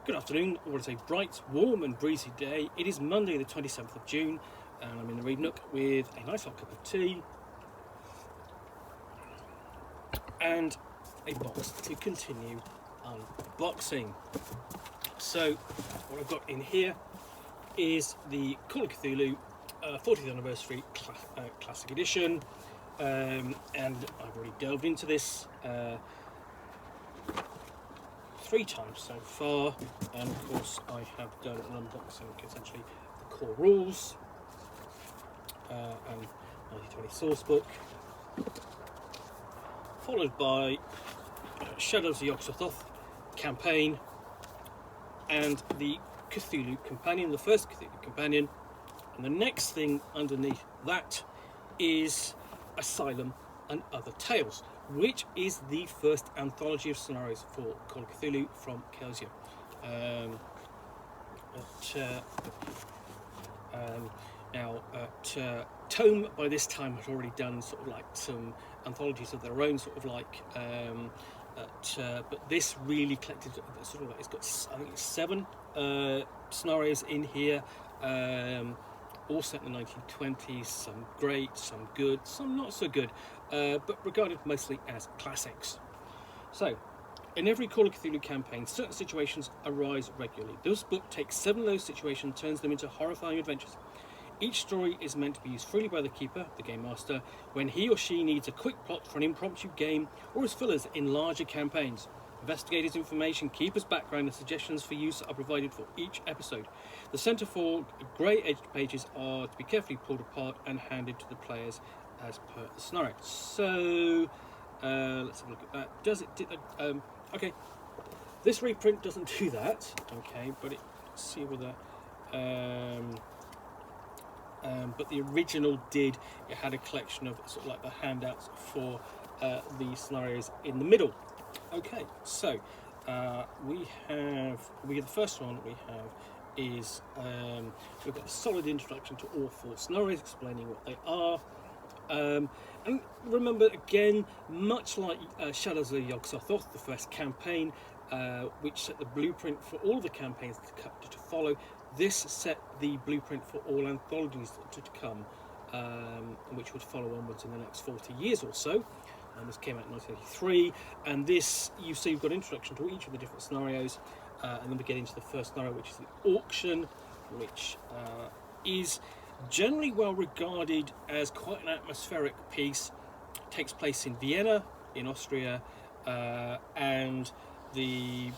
Good afternoon, or it's a bright, warm and breezy day. It is Monday the 27th of June and I'm in the Read Nook with a nice hot cup of tea and a box to continue unboxing. So what I've got in here is the Call of Cthulhu 40th Anniversary Classic Edition, and I've already delved into this 3 times so far, and of course I have done an unboxing essentially the core rules and 1920 source book, followed by Shadows of Yog-Sothoth campaign and the Cthulhu companion, the first Cthulhu companion, and the next thing underneath that is Asylum and Other Tales, which is the first anthology of scenarios for Call of Cthulhu from Chaosium. Now, Tome by this time had already done sort of like some anthologies of their own, sort of like, but this really collected sort of like, it's got, I think it's 7 scenarios in here, all set in the 1920s, some great, some good, some not so good, but regarded mostly as classics. So, in every Call of Cthulhu campaign, certain situations arise regularly. This book takes 7 of those situations and turns them into horrifying adventures. Each story is meant to be used freely by the keeper, the game master, when he or she needs a quick plot for an impromptu game or as fillers in larger campaigns. Investigators' information, keeper's background and suggestions for use are provided for each episode. The centre 4 grey-edged pages are to be carefully pulled apart and handed to the players as per the scenario. So, let's have a look at that. Does it? Okay, this reprint doesn't do that. Okay, but let's see whether. But the original did. It had a collection of sort of like the handouts for the scenarios in the middle. Okay, so the first one we have is we've got a solid introduction to all 4 scenarios, explaining what they are. And remember, again, much like Shadows of Yog-Sothoth, the first campaign, which set the blueprint for all the campaigns to follow, this set the blueprint for all anthologies to come, which would follow onwards in the next 40 years or so. And this came out in 1983, and this, you see, you've got an introduction to each of the different scenarios, and then we get into the first scenario, which is the auction, which is generally well regarded as quite an atmospheric piece. It takes place in Vienna, in Austria, and the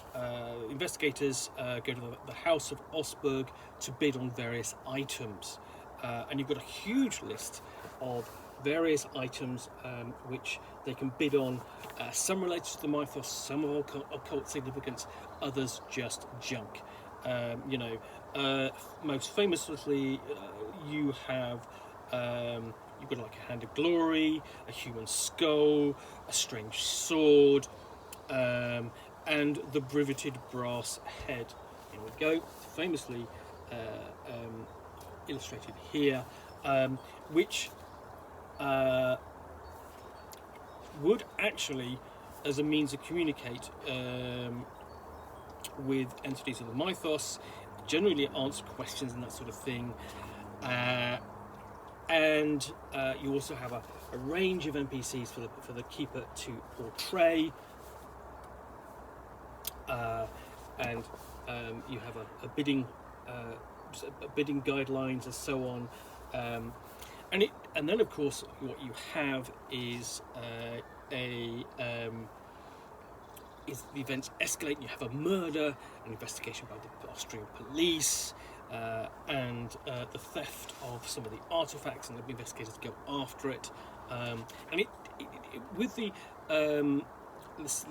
investigators go to the House of Augsburg to bid on various items, and you've got a huge list of various items which they can bid on, some related to the mythos, some of occult significance, others just junk. Most famously, you have you've got like a hand of glory, a human skull, a strange sword, and the riveted brass head. Here we go, famously illustrated here, which would actually, as a means to communicate with entities of the mythos, generally answer questions and that sort of thing, and you also have a range of NPCs for the keeper to portray, and you have a bidding guidelines and so on, and then of course what you have is is the events escalate. You have a murder, an investigation by the Austrian police, and the theft of some of the artifacts, and the investigators go after it. And it with the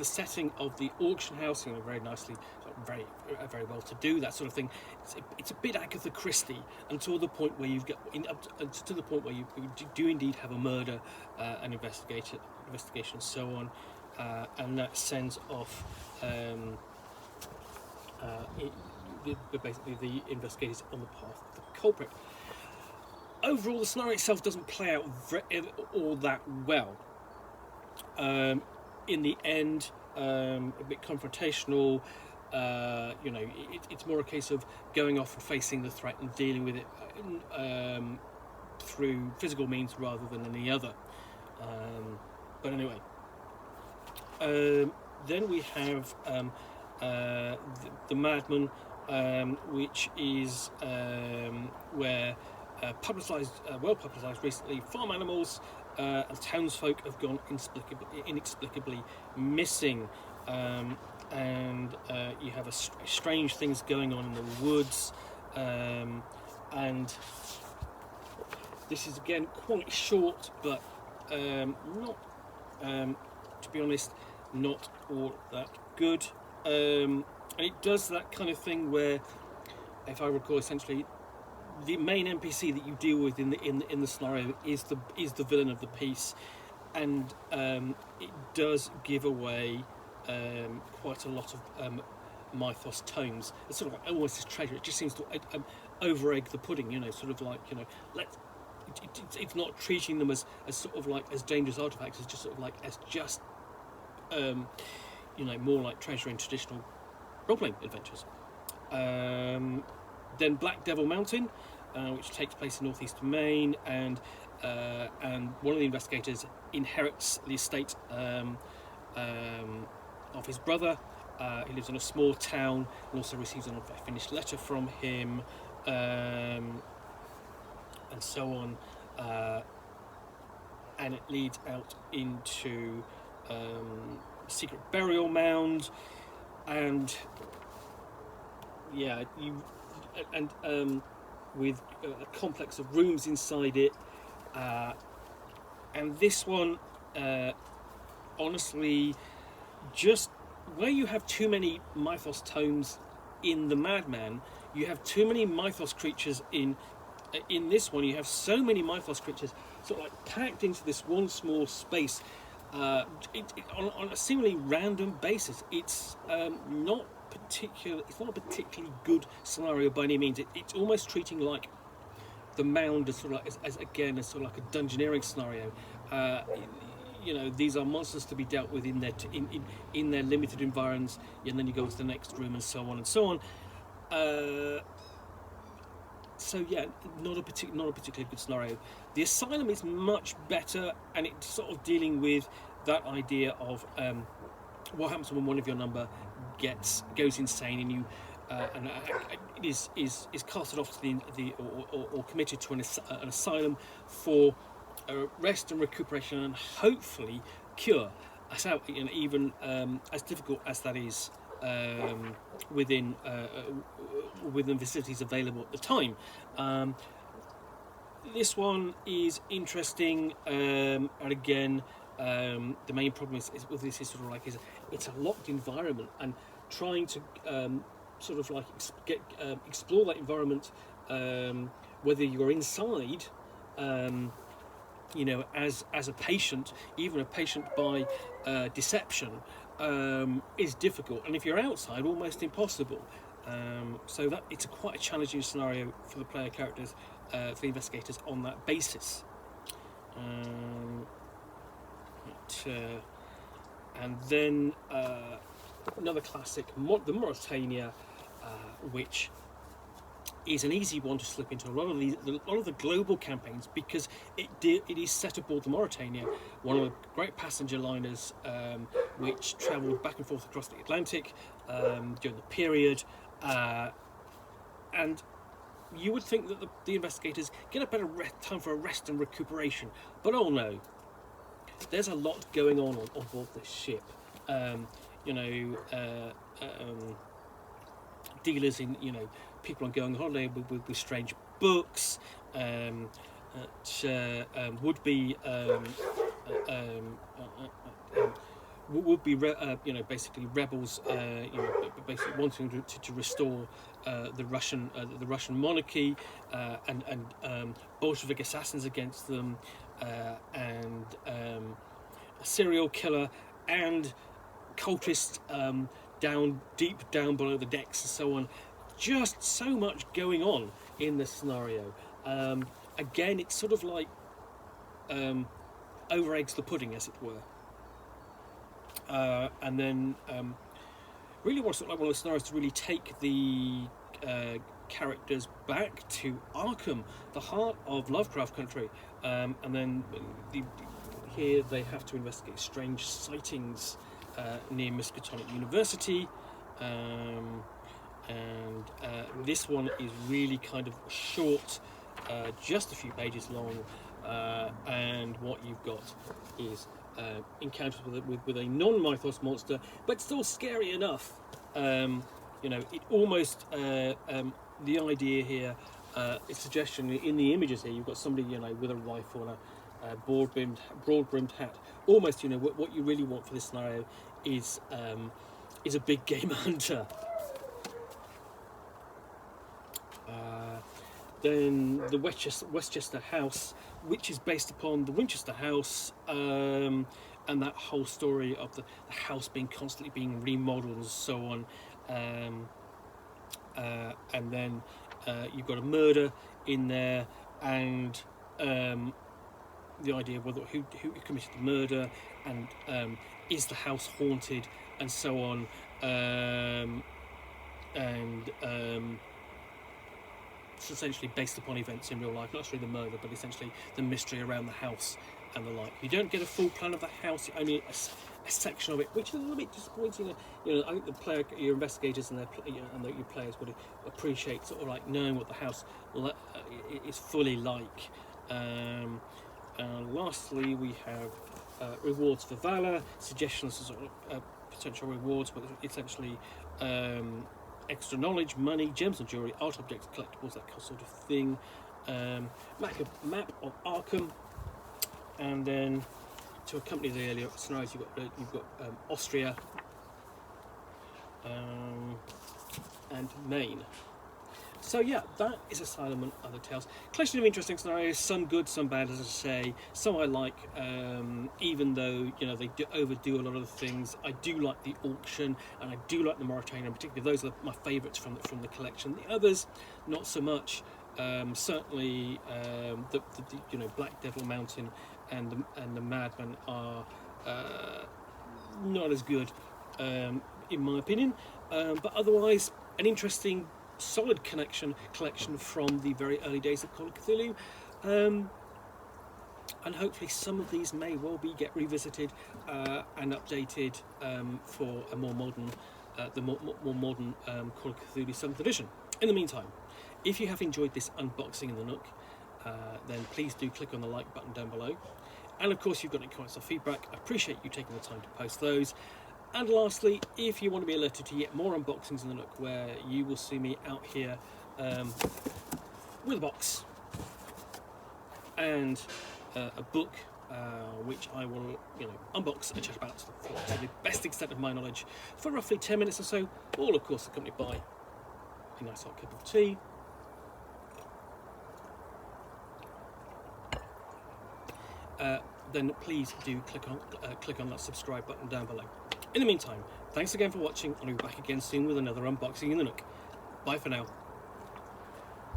setting of the auction house, very nicely, very well to do, that sort of thing. It's a bit Agatha Christie until the point where you get to the point where you do indeed have a murder, an investigation, and so on, and that sends off basically the investigators on the path of the culprit. Overall, the scenario itself doesn't play out all that well. In the end, a bit confrontational. It's more a case of going off and facing the threat and dealing with it through physical means rather than any other. But anyway, then we have the Madman, which is where well publicised recently, farm animals and townsfolk have gone inexplicably missing. And you have strange things going on in the woods, and this is again quite short, but not, to be honest, not all that good. And it does that kind of thing where, if I recall, essentially the main NPC that you deal with in the scenario is the villain of the piece, and it does give away quite a lot of mythos tomes. It's sort of like almost this treasure. It just seems to over egg the pudding, sort of like, it's not treating them as sort of like as dangerous artifacts, it's just sort of like as just more like treasure in traditional role-playing adventures. Then Black Devil Mountain, which takes place in northeast Maine, and one of the investigators inherits the estate of his brother. He lives in a small town and also receives an unfinished letter from him, and so on, and it leads out into secret burial mound, and with a complex of rooms inside it, and this one, honestly, just where you have too many mythos tomes in the Madman, you have too many mythos creatures in this one. You have so many mythos creatures sort of like packed into this one small space, on a seemingly random basis. It's not a particularly good scenario by any means. It's almost treating like the mound as sort of like as sort of like a dungeoneering scenario. These are monsters to be dealt with in their limited environs, and then you go to the next room and so on and so on. So yeah, not a particularly good scenario. The Asylum is much better, and it's sort of dealing with that idea of what happens when one of your number goes insane, and you is casted off to or committed to an asylum for rest and recuperation and hopefully cure. Even as difficult as that is, within facilities available at the time. This one is interesting, and again, the main problem is with this is sort of like it's a locked environment, and trying to sort of like explore that environment, whether you're inside, as a patient, even a patient by deception, is difficult, and if you're outside, almost impossible. So that it's quite a challenging scenario for the player characters, for the investigators on that basis. And then another classic, the Mauritania, which is an easy one to slip into a lot of the global campaigns, because it is set aboard the Mauritania, one of the great passenger liners, which travelled back and forth across the Atlantic during the period, and you would think that the investigators get a better time for a rest and recuperation, but oh no, there's a lot going on board this ship. Dealers in, people are going on holiday with strange books, would-be basically rebels, basically wanting to restore the Russian monarchy, and Bolshevik assassins against them, and a serial killer and cultists deep down below the decks and so on. Just so much going on in this scenario. Again, it's sort of like over eggs the pudding, as it were. And then really was sort of like one of those scenarios to really take the characters back to Arkham, the heart of Lovecraft country, and then here they have to investigate strange sightings near Miskatonic University, and this one is really kind of short, just a few pages long, and what you've got is encounters with a non-mythos monster, but still scary enough. You know, it almost the idea here, its suggestion in the images here, you've got somebody, you know, with a rifle and a broad-brimmed hat. Almost, you know, what you really want for this scenario is a big game hunter. Then the Westchester House, which is based upon the Winchester House, and that whole story of the house being constantly being remodeled and so on. And then you've got a murder in there, and the idea of who committed the murder, and is the house haunted, and so on. It's essentially based upon events in real life, not necessarily the murder, but essentially the mystery around the house and the like. You don't get a full plan of the house, only a section of it, which is a little bit disappointing. You know, I think your investigators and your players would appreciate sort of like knowing what the house is fully like. Lastly, we have rewards for valor, suggestions of sort of potential rewards, but essentially extra knowledge, money, gems and jewelry, art objects, collectibles, that sort of thing. Map of Arkham, and then to accompany the earlier scenarios, you've got Austria and Maine. So yeah, that is Asylum and Other Tales. Collection of interesting scenarios, some good, some bad, as I say. Some I like, even though, you know, they do overdo a lot of the things. I do like the auction, and I do like the Mauritania in particular. Those are my favourites from the collection. The others, not so much. Certainly, the you know, Black Devil Mountain and the Madman are not as good, in my opinion. But otherwise, an interesting, solid collection from the very early days of Call of Cthulhu, and hopefully some of these may well get revisited and updated for a more modern, more modern Call of Cthulhu 7th edition. In the meantime, if you have enjoyed this unboxing in the Nook, then please do click on the like button down below, and of course, you've got any comments or feedback, I appreciate you taking the time to post those. And lastly, if you want to be alerted to yet more unboxings in the Nook, where you will see me out here with a box and a book, which I will, you know, unbox and chat about to the best extent of my knowledge for roughly 10 minutes or so, all of course accompanied by a nice hot cup of tea. Then please do click on that subscribe button down below. In the meantime, thanks again for watching, and I'll be back again soon with another unboxing in the Nook. Bye for now.